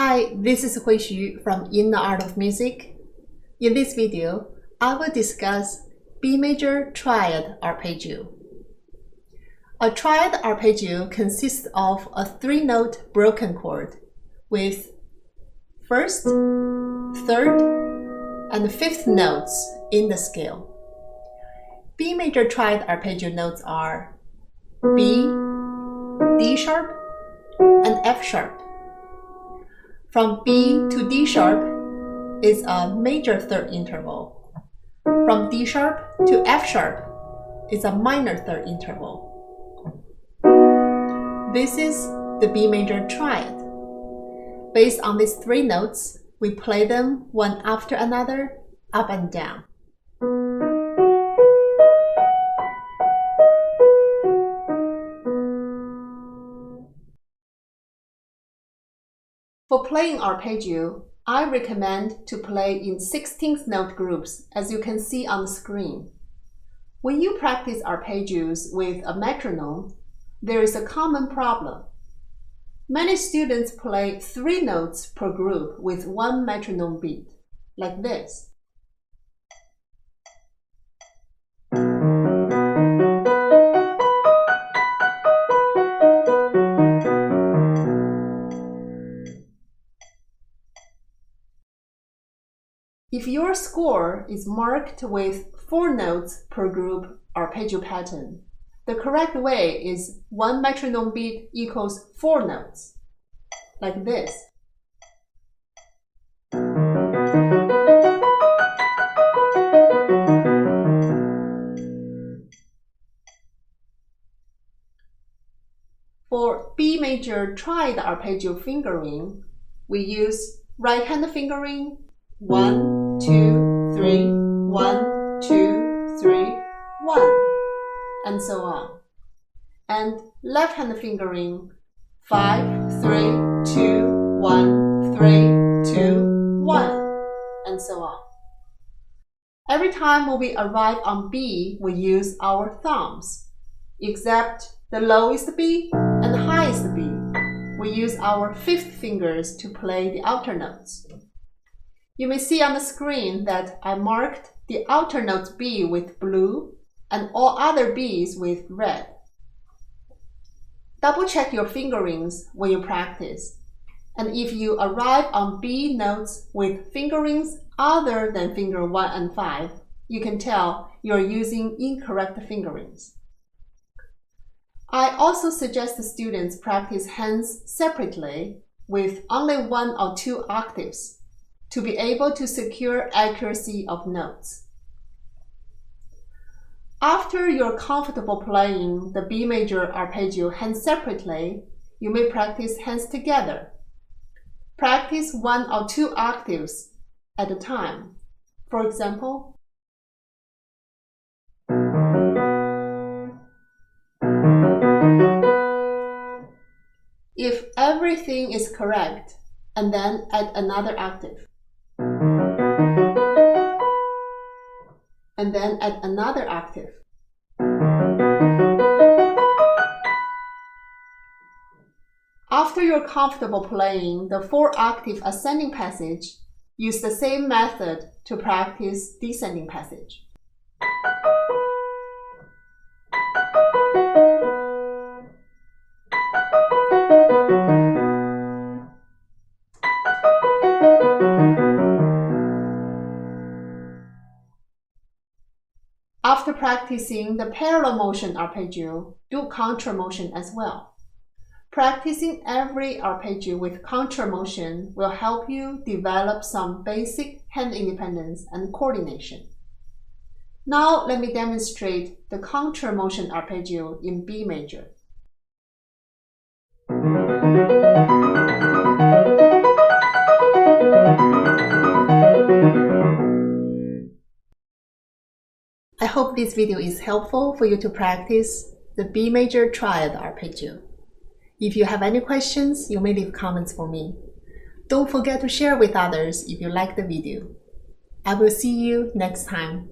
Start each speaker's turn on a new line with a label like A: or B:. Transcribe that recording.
A: Hi, this is Hui Xu from In the Art of Music. In this video, I will discuss B Major Triad Arpeggio. A triad arpeggio consists of a three-note broken chord with first, third, and fifth notes in the scale. B Major Triad Arpeggio notes are B, D sharp, and F sharp. From B to D sharp is a major third interval. From D sharp to F sharp is a minor third interval. This is the B major triad. Based on these three notes, we play them one after another, up and down. For playing arpeggio, I recommend to play in 16th note groups, as you can see on the screen. When you practice arpeggios with a metronome, there is a common problem. Many students play 3 notes per group with one metronome beat, like this. If your score is marked with 4 notes per group arpeggio pattern, the correct way is 1 metronome beat equals 4 notes, like this. For B major triad arpeggio fingering, we use right-hand fingering 1, 2, 3, 1, 2, 3, 1, and so on. And left-hand fingering 5, 3, 2, 1, 3, 2, 1, and so on. Every time when we arrive on B, we use our thumbs, except the lowest B and the highest B. We use our 5th fingers to play the outer notes. You may see on the screen that I marked the outer note B with blue and all other Bs with red. Double check your fingerings when you practice, and if you arrive on B notes with fingerings other than finger 1 and 5, you can tell you're using incorrect fingerings. I also suggest the students practice hands separately with only 1 or 2 octaves to be able to secure accuracy of notes. After you're comfortable playing the B major arpeggio hands separately, you may practice hands together. Practice 1 or 2 octaves at a time. For example, if everything is correct, and then add another octave. And then add another octave. After you're comfortable playing the 4-octave ascending passage, use the same method to practice descending passage. After practicing the parallel motion arpeggio, do contra motion as well. Practicing every arpeggio with contra motion will help you develop some basic hand independence and coordination. Now let me demonstrate the contra motion arpeggio in B major. I hope this video is helpful for you to practice the B major triad arpeggio. If you have any questions, you may leave comments for me. Don't forget to share with others if you like the video. I will see you next time.